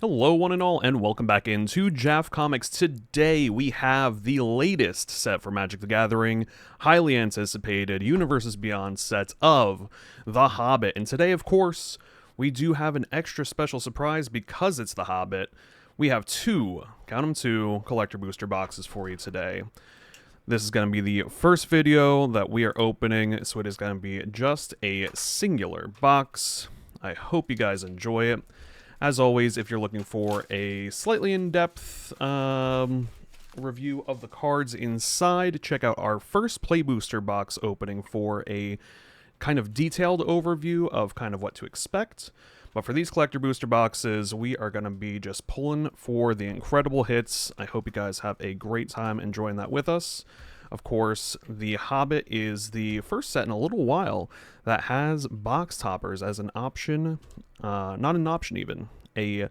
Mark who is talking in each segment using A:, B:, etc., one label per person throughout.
A: Hello one and all, and welcome back into Jaff Comics. Today we have the latest set for Magic the Gathering, highly anticipated Universes Beyond set of The Hobbit. And today, of course, we do have an extra special surprise because it's The Hobbit. We have count them two, collector booster boxes for you today. This is going to be the first video that we are opening, so it is going to be just a singular box. I hope you guys enjoy it. As always, if you're looking for a slightly in-depth review of the cards inside, check out our first Play Booster box opening for a kind of detailed overview of kind of what to expect. But for these collector booster boxes, we are going to be just pulling for the incredible hits. I hope you guys have a great time enjoying that with us. Of course, The Hobbit is the first set in a little while that has box toppers as an option, not an option even, a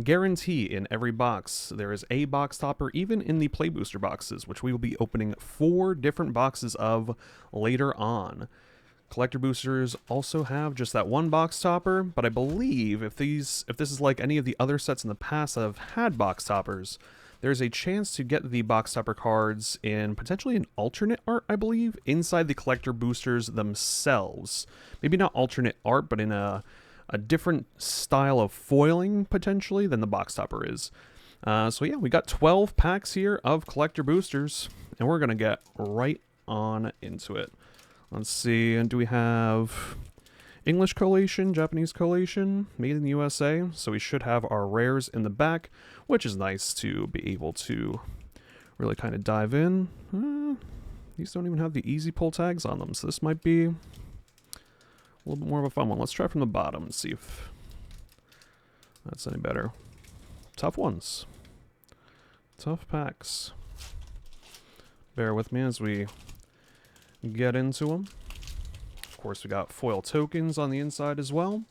A: guarantee in every box. There is a box topper even in the Play Booster boxes, which we will be opening 4 different boxes of later on. Collector boosters also have just that one box topper, but I believe if this is like any of the other sets in the past that have had box toppers, there's a chance to get the box topper cards in potentially an alternate art, I believe, inside the collector boosters themselves. Maybe not alternate art, but in a different style of foiling, potentially, than the box topper is. So yeah, we got 12 packs here of collector boosters, and we're going to get right on into it. Let's see, and do we have English collation, Japanese collation, made in the USA? So we should have our rares in the back, which is nice to be able to really kind of dive in. These don't even have the easy pull tags on them, so this might be a little bit more of a fun one. Let's try from the bottom and see if that's any better. Tough ones. Tough packs. Bear with me as we get into them. Of course, we got foil tokens on the inside as well.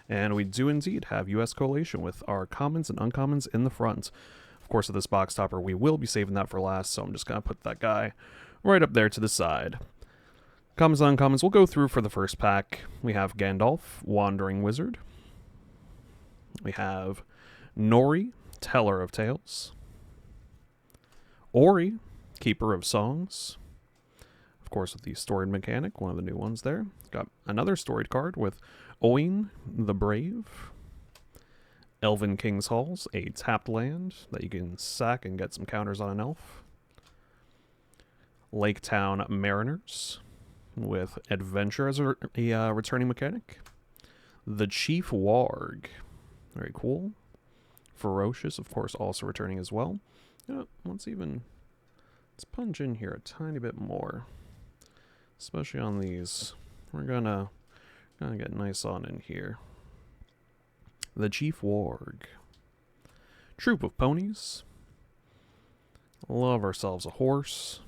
A: And we do indeed have US collation with our commons and uncommons in the front. Of course, with this box topper, we will be saving that for last, so I'm just going to put that guy right up there to the side. Commons and uncommons we'll go through for the first pack. We have Gandalf, Wandering Wizard. We have Nori, Teller of Tales. Ori, Keeper of Songs. Of course, with the storied mechanic, one of the new ones there. Got another storied card with Owain the Brave. Elven King's Halls, a tapped land that you can sack and get some counters on an elf. Lake Town Mariners with Adventure as a returning mechanic. The Chief Warg, very cool. Ferocious, of course, also returning as well. Let's punch in here a tiny bit more. Especially on these. We're gonna get nice on in here. The Chief Warg. Troop of Ponies. Love ourselves a horse.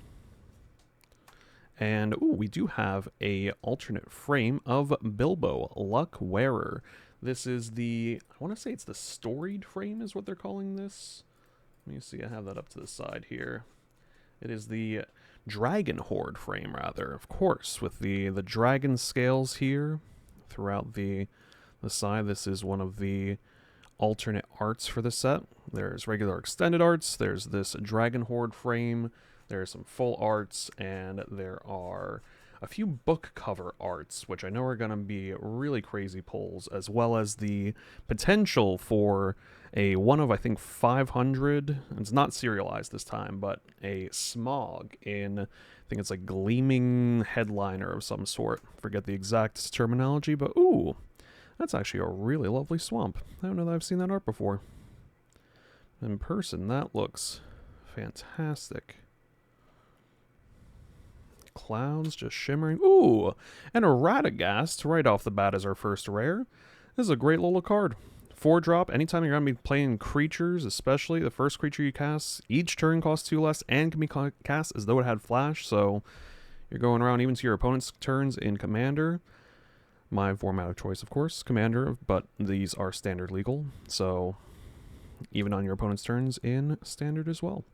A: And, ooh, we do have a alternate frame of Bilbo, Luck Wearer. This is the, I want to say it's the storied frame is what they're calling this. Let me see, I have that up to the side here. It is the Dragon Horde frame, rather, of course, with the dragon scales here throughout the side. This is one of the alternate arts for the set. There's regular extended arts, there's this Dragon Horde frame, there's some full arts, and there are a few book cover arts, which I know are going to be really crazy pulls, as well as the potential for a one of, I think, 500, it's not serialized this time, but a Smog in, I think it's like Gleaming Headliner of some sort. Forget the exact terminology, but ooh, that's actually a really lovely swamp. I don't know that I've seen that art before. In person, that looks fantastic. Clouds just shimmering. Ooh, and a Radagast right off the bat as our first rare. This is a great little card. 4-drop, anytime you're going to be playing creatures, especially the first creature you cast, each turn costs 2 less and can be cast as though it had flash, so you're going around even to your opponent's turns in Commander. My format of choice, of course, Commander, but these are standard legal, so even on your opponent's turns in Standard as well.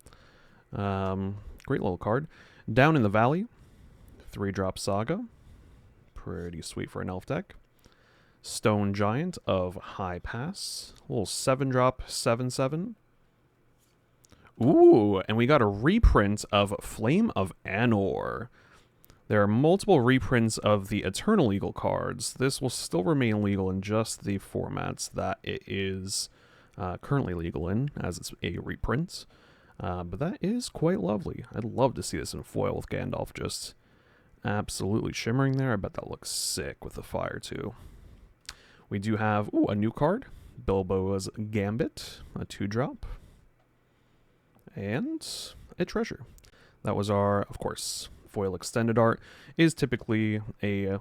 A: Great little card. Down in the Valley, 3-drop Saga. Pretty sweet for an elf deck. Stone Giant of High Pass. A little 7-drop 7/7. Ooh, and we got a reprint of Flame of Anor. There are multiple reprints of the Eternal Eagle cards. This will still remain legal in just the formats that it is currently legal in, as it's a reprint. But that is quite lovely. I'd love to see this in foil with Gandalf just absolutely shimmering there. I bet that looks sick with the fire, too. We do have a new card, Bilbo's Gambit, a 2-drop, and a treasure. That was our, of course, foil extended art is typically a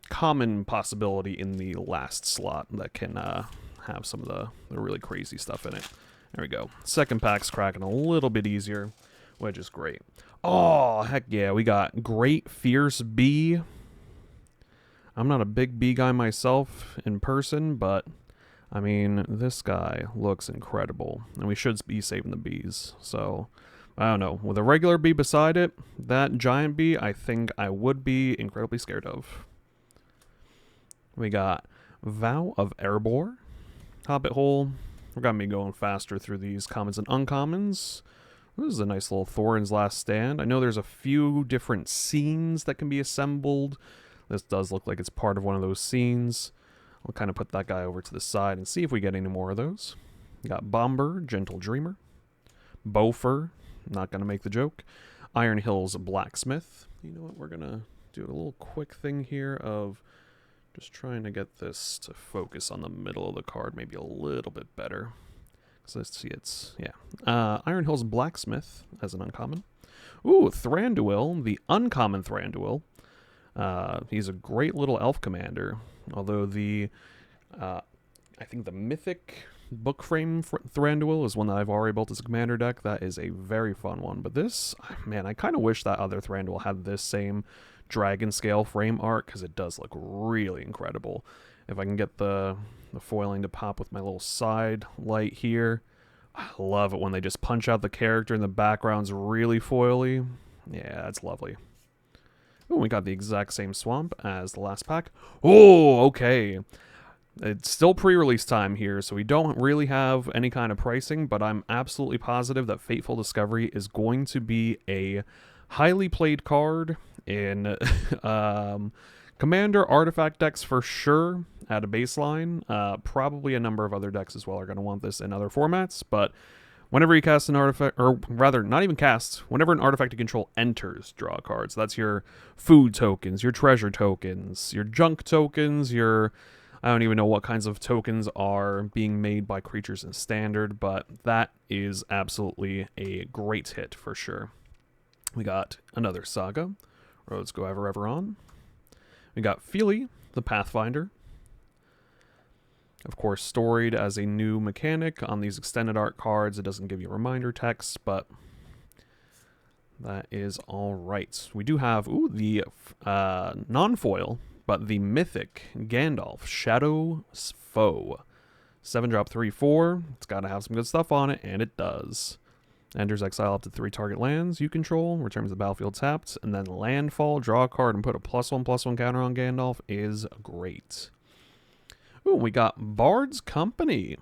A: common possibility in the last slot that can have some of the really crazy stuff in it. There we go. Second pack's cracking a little bit easier, which is great. Oh, heck yeah. We got Great Fierce Bee. I'm not a big bee guy myself in person, but, I mean, this guy looks incredible. And we should be saving the bees. So, I don't know. With a regular bee beside it, that giant bee, I think I would be incredibly scared of. We got Vow of Erebor. Hobbit Hole. We're going to be going faster through these commons and uncommons. This is a nice little Thorin's Last Stand. I know there's a few different scenes that can be assembled. This does look like it's part of one of those scenes. I'll kind of put that guy over to the side and see if we get any more of those. We got Bomber, Gentle Dreamer. Bofur, not going to make the joke. Iron Hills Blacksmith. You know what, we're going to do a little quick thing here of just trying to get this to focus on the middle of the card maybe a little bit better. So let's see, it's, yeah. Iron Hills Blacksmith as an uncommon. Ooh, Thranduil, the uncommon Thranduil. He's a great little elf commander, although the, I think the mythic book frame Thranduil is one that I've already built as a commander deck. That is a very fun one, but this, man, I kind of wish that other Thranduil had this same dragon scale frame art, because it does look really incredible. If I can get the foiling to pop with my little side light here. I love it when they just punch out the character and the background's really foily. Yeah, that's lovely. Oh, we got the exact same swamp as the last pack. Oh, okay. It's still pre-release time here, so we don't really have any kind of pricing, but I'm absolutely positive that Fateful Discovery is going to be a highly played card in Commander Artifact decks for sure at a baseline. Probably a number of other decks as well are going to want this in other formats, but whenever you cast an artifact, or rather, not even cast, whenever an artifact you control enters, draw a card. So that's your food tokens, your treasure tokens, your junk tokens, your, I don't even know what kinds of tokens are being made by creatures in Standard, but that is absolutely a great hit for sure. We got another Saga, Roads Go Ever Ever On. We got Feely, the Pathfinder. Of course, storied as a new mechanic on these extended art cards. It doesn't give you reminder text, but that is all right. We do have, the non-foil, but the mythic Gandalf, Shadow's Foe. 7-drop 3/4. It's got to have some good stuff on it, and it does. Enters exile up to 3 target lands you control, returns the battlefield tapped, and then landfall, draw a card, and put a +1/+1 counter on Gandalf is great. Ooh, we got Bard's Company.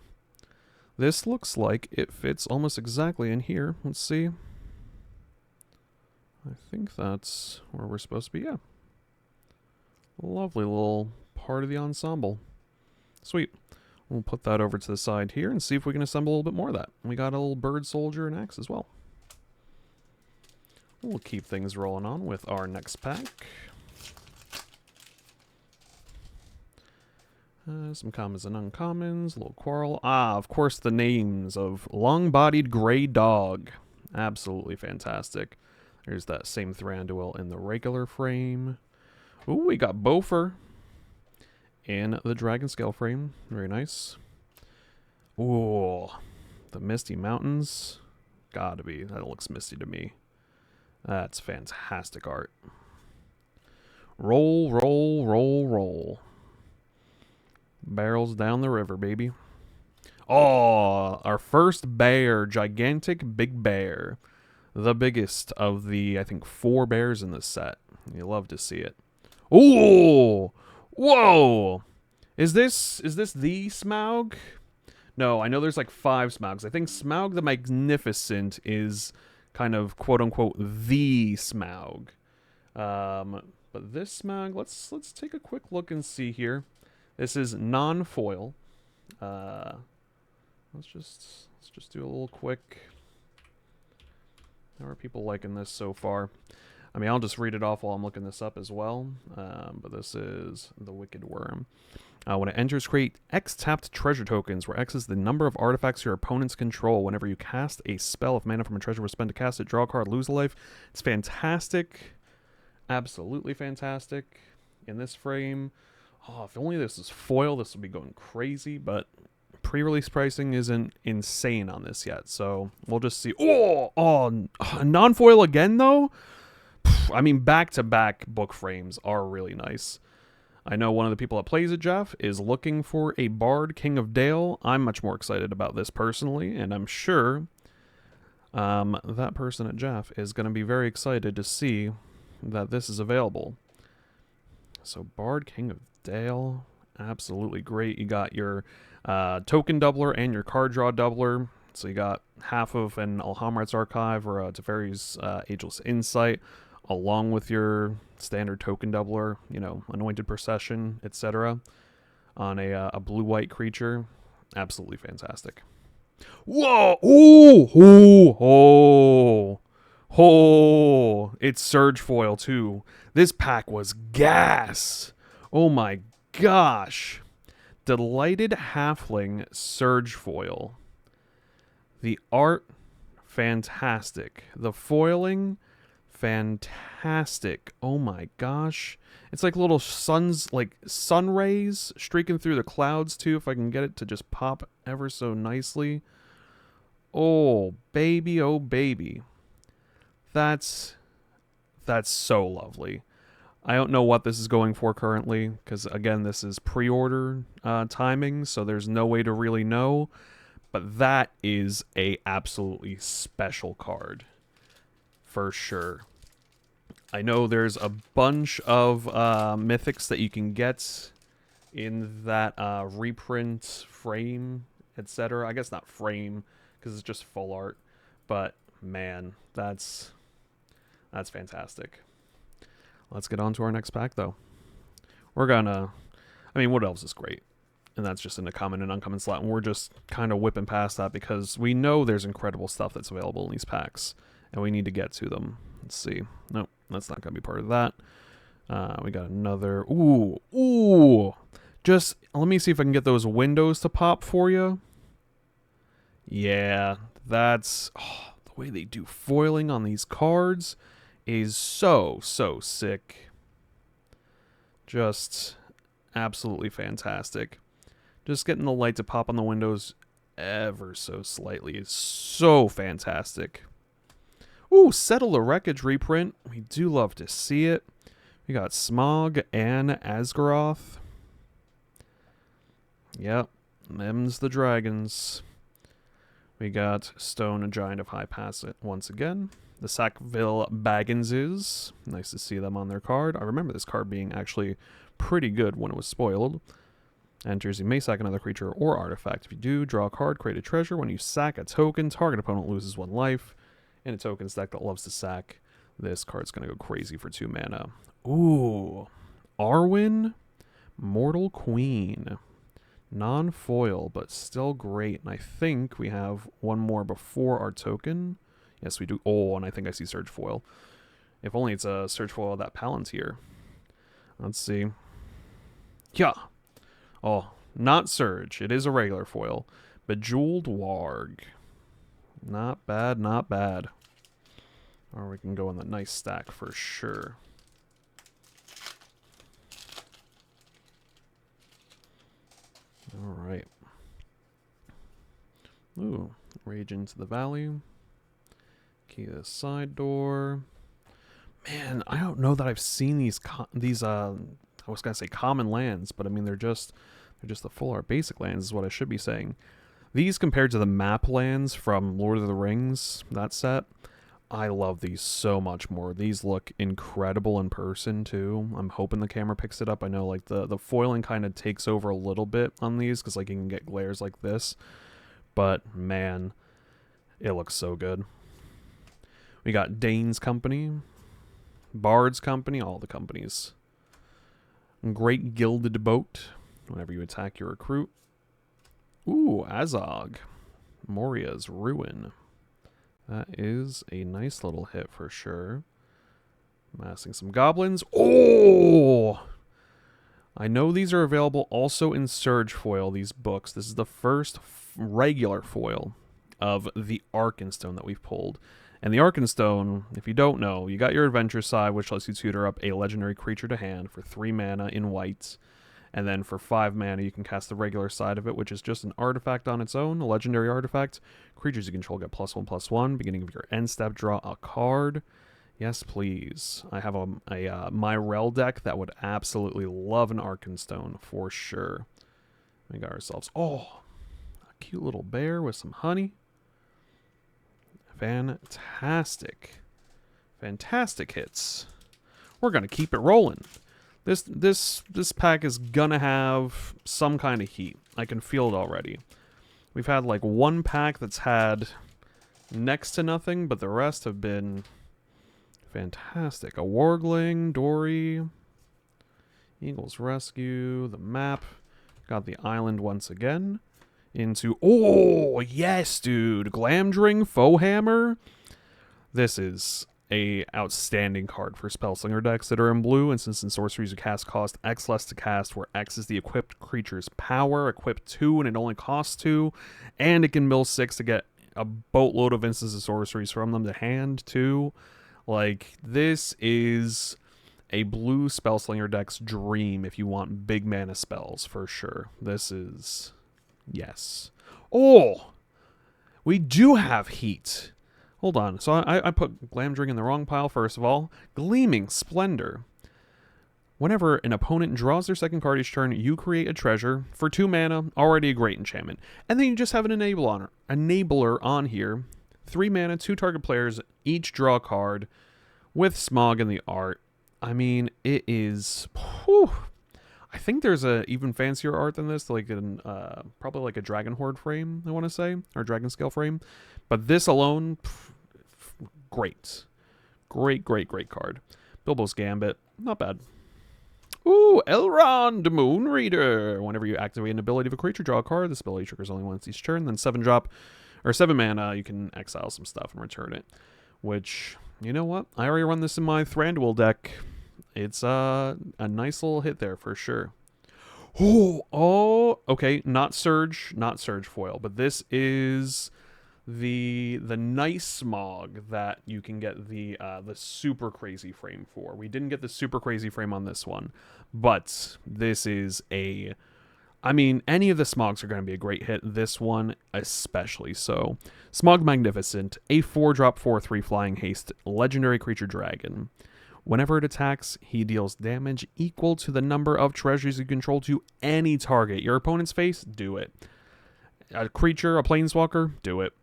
A: This looks like it fits almost exactly in here. Let's see. I think that's where we're supposed to be, yeah. Lovely little part of the ensemble. Sweet. We'll put that over to the side here and see if we can assemble a little bit more of that. We got a little bird soldier and axe as well. We'll keep things rolling on with our next pack. Some commons and uncommons, a little quarrel. Of course, the names of Long-Bodied Grey Dog. Absolutely fantastic. There's that same Thranduil in the regular frame. Ooh, we got Bofur in the Dragon Scale frame. Very nice. Ooh, the Misty Mountains. Gotta be. That looks misty to me. That's fantastic art. Roll, roll, roll, roll. Barrels down the river, baby. Oh, our first bear. Gigantic Big Bear. The biggest of the, I think, 4 bears in this set. You love to see it. Ooh! Whoa! Is this the Smaug? No, I know there's like 5 Smaugs. I think Smaug the Magnificent is kind of quote unquote the Smaug. But this Smaug, let's take a quick look and see here. This is non-foil. Let's just do a little quick. How are people liking this so far? I mean, I'll just read it off while I'm looking this up as well. But this is the Wicked Worm. When it enters, create X tapped treasure tokens, where X is the number of artifacts your opponents control. Whenever you cast a spell, if mana from a treasure was spent to cast it, draw a card, lose a life. It's fantastic. Absolutely fantastic in this frame. Oh, if only this is foil, this would be going crazy, but pre-release pricing isn't insane on this yet, so we'll just see. Oh, non-foil again, though? I mean, back-to-back book frames are really nice. I know one of the people that plays it, Jeff, is looking for a Bard King of Dale. I'm much more excited about this personally, and I'm sure that person at Jeff is going to be very excited to see that this is available. So Bard King of Dale, absolutely great. You got your token doubler and your card draw doubler. So you got half of an Alhamrat's Archive or Teferi's Ageless Insight, along with your standard token doubler, you know, Anointed Procession, etc. on a blue-white creature. Absolutely fantastic. Whoa! Oh! It's Surge Foil, too. This pack was gas! Oh my gosh! Delighted Halfling Surge Foil. The art, fantastic. The foiling, fantastic. Oh my gosh. It's like little suns, like sun rays streaking through the clouds too, if I can get it to just pop ever so nicely. Oh baby. That's so lovely. I don't know what this is going for currently, because again, this is pre-order timing, so there's no way to really know. But that is a absolutely special card, for sure. I know there's a bunch of mythics that you can get in that reprint frame, etc. I guess not frame, because it's just full art. But man, that's fantastic. Let's get on to our next pack, though. We're gonna... I mean, Wood Elves is great. And that's just in the common and uncommon slot. And we're just kind of whipping past that because we know there's incredible stuff that's available in these packs. And we need to get to them. Let's see. Nope, that's not going to be part of that. We got another... Ooh! Just, let me see if I can get those windows to pop for you. Yeah, that's... Oh, the way they do foiling on these cards is so sick. Just absolutely fantastic. Just getting the light to pop on the windows ever so slightly is so fantastic. Ooh, Settle the Wreckage reprint. We do love to see it. We got Smaug and Asgaroth. Yep, them's the dragons. We got Stone, a Giant of High Pass once again. The Sackville Bagginses. Nice to see them on their card. I remember this card being actually pretty good when it was spoiled. Enters, you may sack another creature or artifact. If you do, draw a card, create a treasure. When you sack a token, target opponent loses 1 life. In a tokens deck that loves to sack, this card's going to go crazy for 2 mana. Ooh. Arwen, Mortal Queen. Non-foil, but still great. And I think we have one more before our token. Yes, we do. Oh, and I think I see Surge Foil. If only it's a Surge Foil of that Palantir. Let's see. Yeah. Oh, not Surge. It is a regular foil. Bejeweled Warg. Not bad, not bad. Or we can go in the nice stack for sure. Alright. Ooh, Rage into the Valley. Key to the side door. Man, I don't know that I've seen these I was gonna say common lands, but I mean they're just the full art basic lands is what I should be saying. These compared to the map lands from Lord of the Rings, that set, I love these so much more. These look incredible in person too. I'm hoping the camera picks it up. I know like the foiling kind of takes over a little bit on these because like you can get glares like this. But man, it looks so good. We got Dane's Company, Bard's Company, all the companies. Great Gilded Boat, whenever you attack your recruit. Ooh, Azog, Moria's Ruin. That is a nice little hit for sure. Massing some goblins. Oh! I know these are available also in Surge Foil, these books. This is the first regular foil of the Arkenstone that we've pulled. And the Arkenstone, if you don't know, you got your Adventure side, which lets you tutor up a legendary creature to hand for 3 mana in white. And then for 5 mana, you can cast the regular side of it, which is just an artifact on its own, a legendary artifact. Creatures you control get +1/+1. Beginning of your end step, draw a card. Yes, please. I have a Myrel deck that would absolutely love an Arkenstone for sure. We got ourselves, a cute little bear with some honey. Fantastic. Fantastic hits. We're going to keep it rolling. This pack is gonna have some kind of heat. I can feel it already. We've had like one pack that's had next to nothing, but the rest have been fantastic. A Wargling, Dory, Eagle's Rescue, the map. Got the island once again. Into, oh, yes, dude. Glamdring, Foehammer. This is a outstanding card for Spellslinger decks that are in blue. Instants and sorceries you cast cost X less to cast, where X is the equipped creature's power, equip 2, and it only costs 2, and it can mill 6 to get a boatload of instants and sorceries from them to hand, too. Like, this is a blue Spellslinger deck's dream if you want big mana spells, for sure. This is, yes. Oh! We do have heat. Hold on, so I put Glamdring in the wrong pile first of all. Gleaming Splendor. Whenever an opponent draws their second card each turn, you create a treasure for 2 mana, already a great enchantment. And then you just have an enabler on here. 3 mana, 2 target players, each draw a card with Smog in the art. I mean, it is... Whew. I think there's a even fancier art than this, like an probably like a Dragon Horde frame, I want to say, or Dragon Scale frame. But this alone, great. Great card. Bilbo's Gambit, not bad. Ooh, Elrond, Moonreader. Whenever you activate an ability of a creature, draw a card. This ability triggers only once each turn. Then 7 mana, you can exile some stuff and return it. Which, you know what? I already run this in my Thranduil deck. It's a nice little hit there for sure. Oh, okay, not Surge foil, but this is the nice Smog that you can get the super crazy frame for. We didn't get the super crazy frame on this one, but this is I mean, any of the Smogs are going to be a great hit. This one especially so. Smog Magnificent, a 4-drop 4/3 flying haste legendary creature dragon. Whenever it attacks, he deals damage equal to the number of treasures you control to any target. Your opponent's face, do it. A creature, a planeswalker, do it.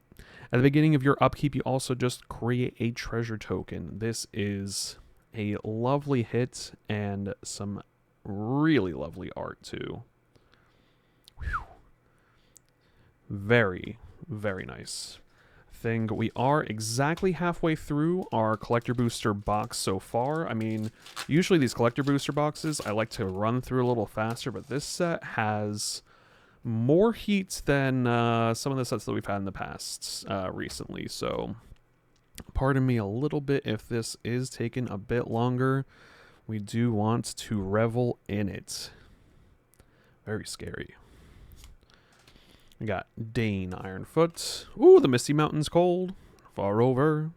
A: At the beginning of your upkeep, you also just create a treasure token. This is a lovely hit and some really lovely art too. Whew. Very, very nice. We are exactly halfway through our collector booster box so far. I mean, usually these collector booster boxes I like to run through a little faster, but this set has more heat than some of the sets that we've had in the past recently. So pardon me a little bit if this is taking a bit longer. We do want to revel in it. Very scary. We got Dane Ironfoot. Ooh, the Misty Mountain's cold. Far over.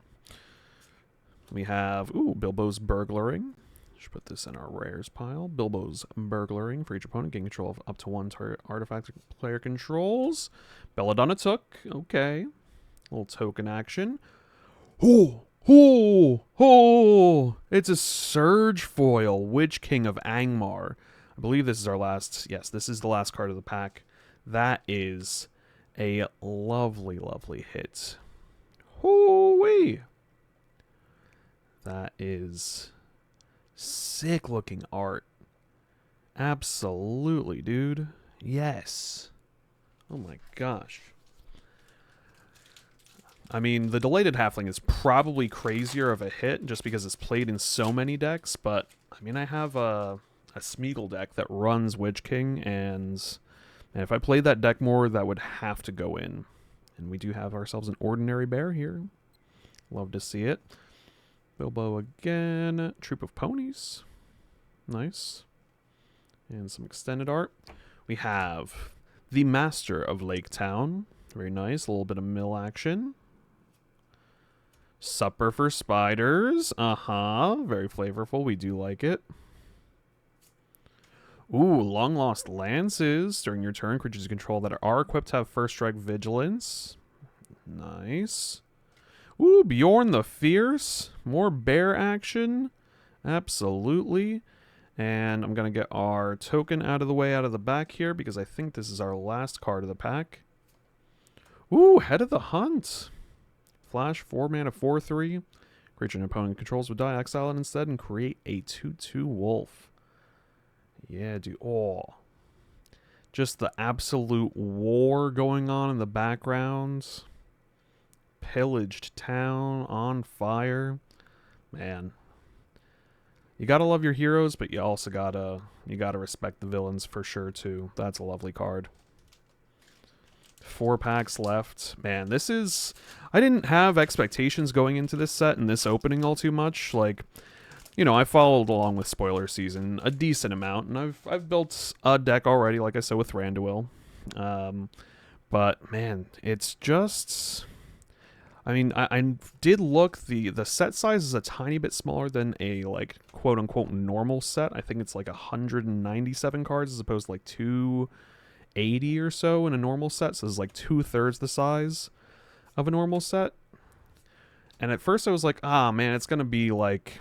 A: We have, Bilbo's Burglaring. Should put this in our rares pile. Bilbo's Burglaring. For each opponent, gain control of up to 1 target artifact player controls. Belladonna Took. Okay. A little token action. It's a Surge foil. Witch King of Angmar. I believe this is our last. Yes, this is the last card of the pack. That is a lovely, lovely hit. Hoo-wee! That is sick looking art. Absolutely, dude. Yes. Oh my gosh. I mean, the Delighted Halfling is probably crazier of a hit just because it's played in so many decks, but I mean, I have a Smeagol deck that runs Witch King, and if I played that deck more, that would have to go in. And we do have ourselves an Ordinary Bear here. Love to see it. Bilbo again. Troop of Ponies. Nice. And some extended art. We have the Master of Lake Town. Very nice. A little bit of mill action. Supper for Spiders. Very flavorful. We do like it. Ooh, Long Lost Lances. During your turn, creatures you control that are equipped have first strike vigilance. Nice. Ooh, Bjorn the Fierce. More bear action. Absolutely. And I'm going to get our token out of the way out of the back here because I think this is our last card of the pack. Ooh, Head of the Hunt. Flash, 4 mana, 4/3. Creature an opponent controls would die, exile it instead, and create a 2/2 wolf. Yeah, dude. Oh. Just the absolute war going on in the background. Pillaged town, on fire. Man. You gotta love your heroes, but you also gotta respect the villains for sure too. That's a lovely card. 4 packs left. Man, this is... I didn't have expectations going into this set and this opening all too much. Like, you know, I followed along with spoiler season a decent amount, and I've built a deck already, like I said, with Thranduil. But man, it's just... I mean, I did look, the set size is a tiny bit smaller than a, like, quote-unquote normal set. I think it's like 197 cards as opposed to like 280 or so in a normal set, so it's like 2/3 the size of a normal set. And at first I was like, ah, man, it's going to be like,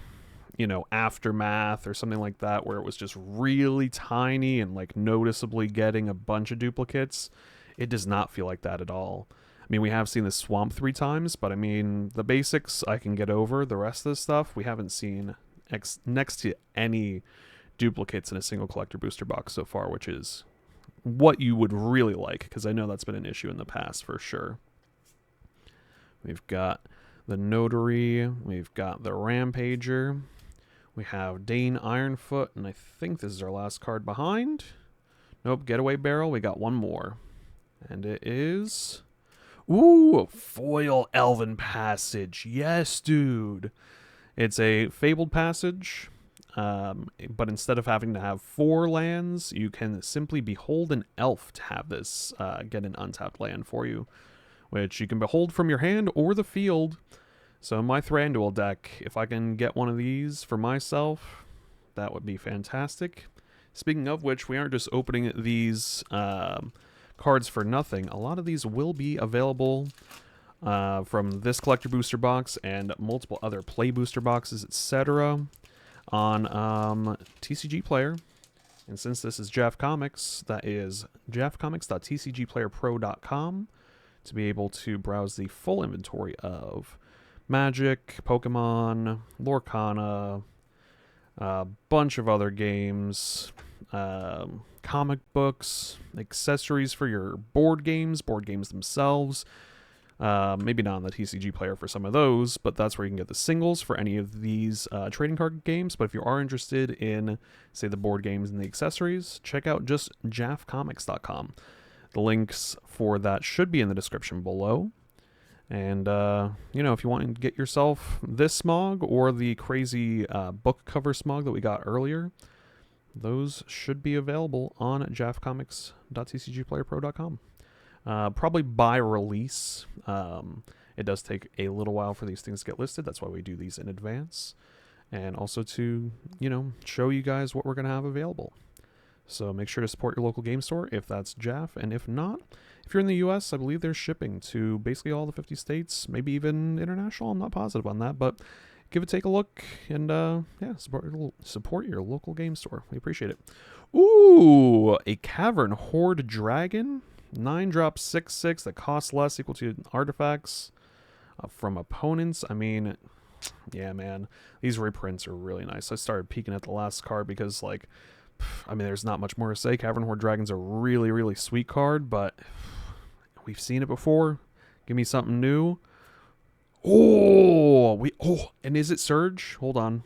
A: you know, Aftermath or something like that, where it was just really tiny and like noticeably getting a bunch of duplicates. It does not feel like that at all. I mean, we have seen this swamp 3 times, but I mean, the basics I can get over. The rest of the stuff, we haven't seen next to any duplicates in a single collector booster box so far, which is what you would really like, because I know that's been an issue in the past for sure. We've got the Notary, we've got the Rampager, we have Dane Ironfoot, and I think this is our last card behind. Nope, Getaway Barrel, we got one more. And it is... Ooh, Foil Elven Passage. Yes, dude. It's a Fabled Passage, but instead of having to have 4 lands, you can simply behold an elf to have this get an untapped land for you, which you can behold from your hand or the field. So in my Thranduil deck, if I can get one of these for myself, that would be fantastic. Speaking of which, we aren't just opening these... cards for nothing. A lot of these will be available from this collector booster box and multiple other play booster boxes, etc. on TCG Player. And since this is Jeff Comics, that is jeffcomics.tcgplayerpro.com to be able to browse the full inventory of Magic, Pokemon, Lorcana, a bunch of other games, comic books, accessories for your board games themselves. Maybe not on the TCG Player for some of those, but that's where you can get the singles for any of these trading card games. But if you are interested in, say, the board games and the accessories, check out just jaffcomics.com. The links for that should be in the description below. And, you know, if you want to get yourself this Smog or the crazy book cover Smog that we got earlier, those should be available on jaffcomics.tcgplayerpro.com. Probably by release. It does take a little while for these things to get listed. That's why we do these in advance. And also to, you know, show you guys what we're going to have available. So make sure to support your local game store if that's Jaff. And if not, if you're in the U.S., I believe there's shipping to basically all the 50 states, maybe even international. I'm not positive on that, but take a look and yeah, support your local game store. We appreciate it. Ooh, a Cavern Horde Dragon, 9-drop 6/6 that costs less, equal to artifacts from opponents. I mean, Yeah, man. These reprints are really nice. I started peeking at the last card because, like, I mean, there's not much more to say. Cavern Horde Dragon's a really, really sweet card, but we've seen it before. Give me something new. And is it Surge? Hold on.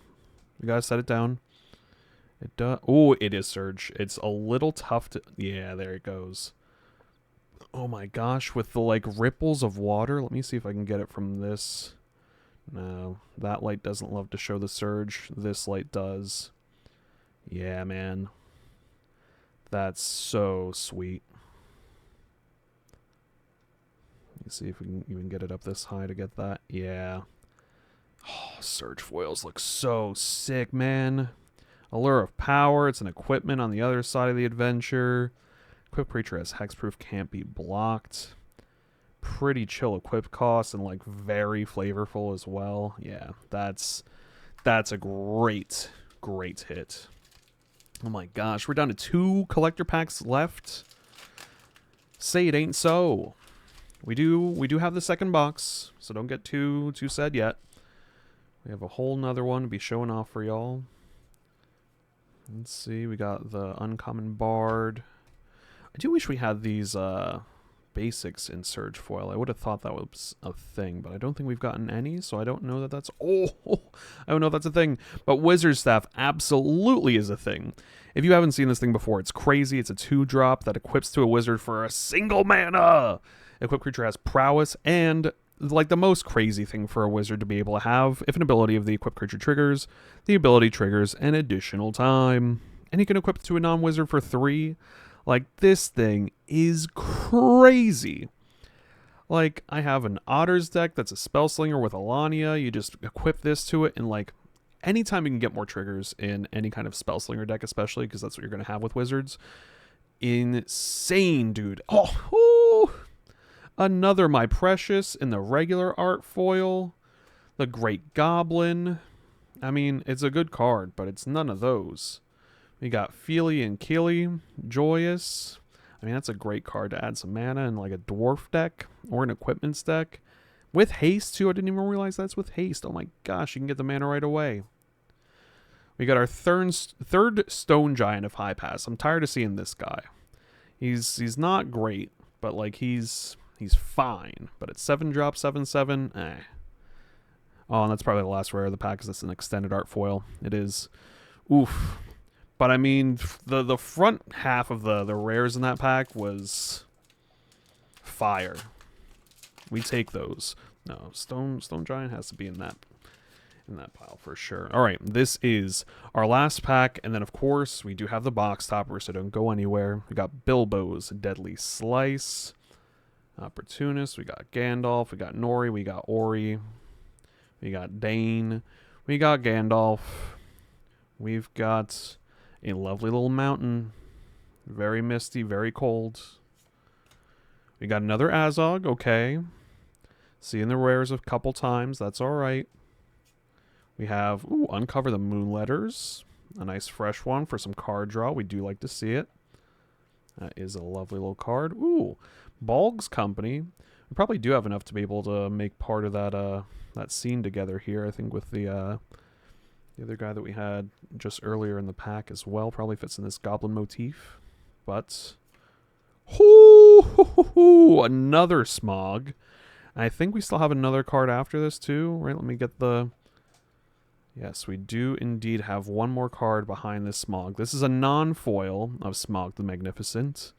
A: We gotta set it down. It does. Oh, it is Surge. It's a little tough to. Yeah, there it goes. Oh my gosh, with the like ripples of water. Let me see if I can get it from this. No, that light doesn't love to show the Surge. This light does. Yeah, man. That's so sweet. Let me see if we can even get it up this high to get that. Yeah. Oh, Surge foils look so sick, man. Allure of Power. It's an equipment on the other side of the adventure. Equip creature has hexproof, can't be blocked. Pretty chill equip cost and like very flavorful as well. Yeah, that's a great hit. Oh my gosh, we're down to 2 collector packs left. Say it ain't so. We do have the second box, so don't get too sad yet. We have a whole nother one to be showing off for y'all. Let's see, we got the Uncommon Bard. I do wish we had these basics in Surge foil. I would have thought that was a thing, but I don't think we've gotten any, so I don't know that that's... I don't know if that's a thing. But Wizard Staff absolutely is a thing. If you haven't seen this thing before, it's crazy. It's a 2-drop that equips to a wizard for a single mana. Equipped creature has prowess, and like the most crazy thing for a wizard to be able to have, if an ability of the equipped creature triggers, the ability triggers an additional time. And you can equip it to a non-wizard for 3. Like, this thing is crazy. Like, I have an Otters deck that's a Spellslinger with Alania. You just equip this to it, and, like, anytime you can get more triggers in any kind of Spellslinger deck, especially, because that's what you're going to have with Wizards. Insane, dude. Oh, another My Precious in the regular art foil. The Great Goblin. I mean, it's a good card, but it's none of those. We got Feely and Keely, Joyous. I mean, that's a great card to add some mana in like a dwarf deck or an equipments deck. With haste, too. I didn't even realize that's with haste. Oh my gosh, you can get the mana right away. We got our third Stone Giant of High Pass. I'm tired of seeing this guy. He's not great, but like he's fine. But it's 7-drop, 7/7. Oh, and that's probably the last rare of the pack because it's an extended art foil. It is. Oof. But I mean, the front half of the rares in that pack was fire. We take those. No, Stone Giant has to be in that pile for sure. All right, this is our last pack, and then of course we do have the box topper, so don't go anywhere. We got Bilbo's Deadly Slice, Opportunist. We got Gandalf. We got Nori. We got Ori. We got Dane. We got Gandalf. We've got a lovely little mountain. Very misty, very cold. We got another Azog, okay. Seeing the rares a couple times, that's alright. We have, Uncover the Moon Letters. A nice fresh one for some card draw. We do like to see it. That is a lovely little card. Balg's Company. We probably do have enough to be able to make part of that scene together here, I think, with the other guy that we had just earlier in the pack as well. Probably fits in this goblin motif. But, another Smog. I think we still have another card after this too, right? Let me get the... Yes, we do indeed have one more card behind this Smog. This is a non-foil of Smog the Magnificent.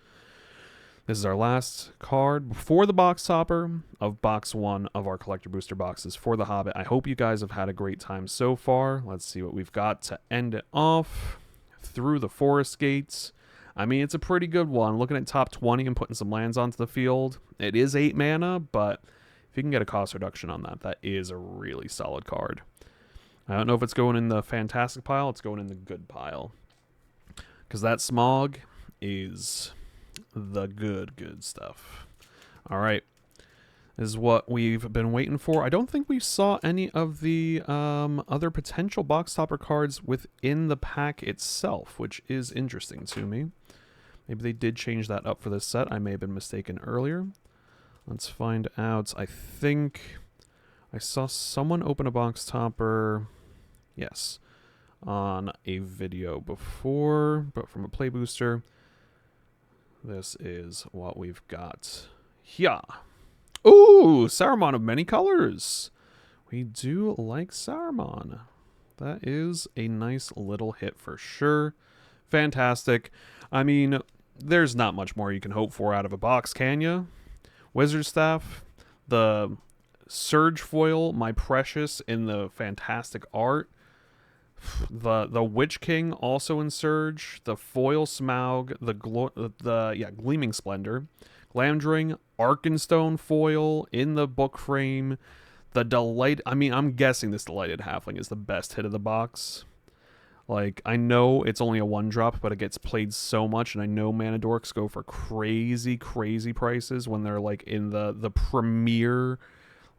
A: This is our last card before the box topper of box 1 of our collector booster boxes for the Hobbit. I hope you guys have had a great time so far. Let's see what we've got to end it off. Through the Forest Gates. I mean, it's a pretty good one. Looking at top 20 and putting some lands onto the field. It is 8 mana, but if you can get a cost reduction on that, that is a really solid card. I don't know if it's going in the fantastic pile. It's going in the good pile. Because that Smog is the good stuff. All right. This is what we've been waiting for. I don't think we saw any of the other potential box topper cards within the pack itself, which is interesting to me. Maybe they did change that up for this set. I may have been mistaken earlier. Let's find out. I think I saw someone open a box topper, yes, on a video before, but from a play booster. This is what we've got. Yeah. Ooh, Saruman of many colors. We do like Saruman. That is a nice little hit for sure. Fantastic. I mean, there's not much more you can hope for out of a box, can you? Wizard Staff, the Surge Foil, my precious, in the fantastic art. The Witch King also in Surge. The Foil Smaug, the Gleaming Splendor. Glamdring, Arkenstone Foil in the book frame. The Delight... I mean, I'm guessing this Delighted Halfling is the best hit of the box. Like, I know it's only a 1-drop, but it gets played so much, and I know Mana Dorks go for crazy, crazy prices when they're, like, in the premier,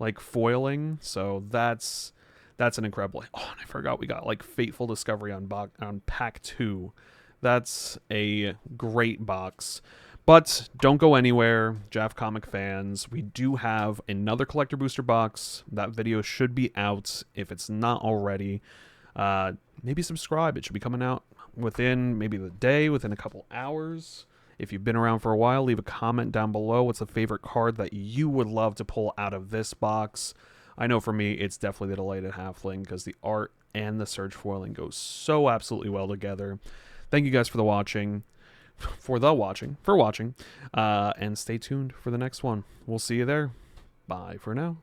A: like, foiling. So that's an incredible... Oh, and I forgot we got, like, Fateful Discovery on Pack 2. That's a great box. But don't go anywhere, Jaff Comic fans. We do have another collector booster box. That video should be out if it's not already. Maybe subscribe. It should be coming out within maybe the day, within a couple hours. If you've been around for a while, leave a comment down below. What's the favorite card that you would love to pull out of this box? I know for me, it's definitely the Delighted Halfling because the art and the Surge foiling goes so absolutely well together. Thank you guys for watching. And stay tuned for the next one. We'll see you there. Bye for now.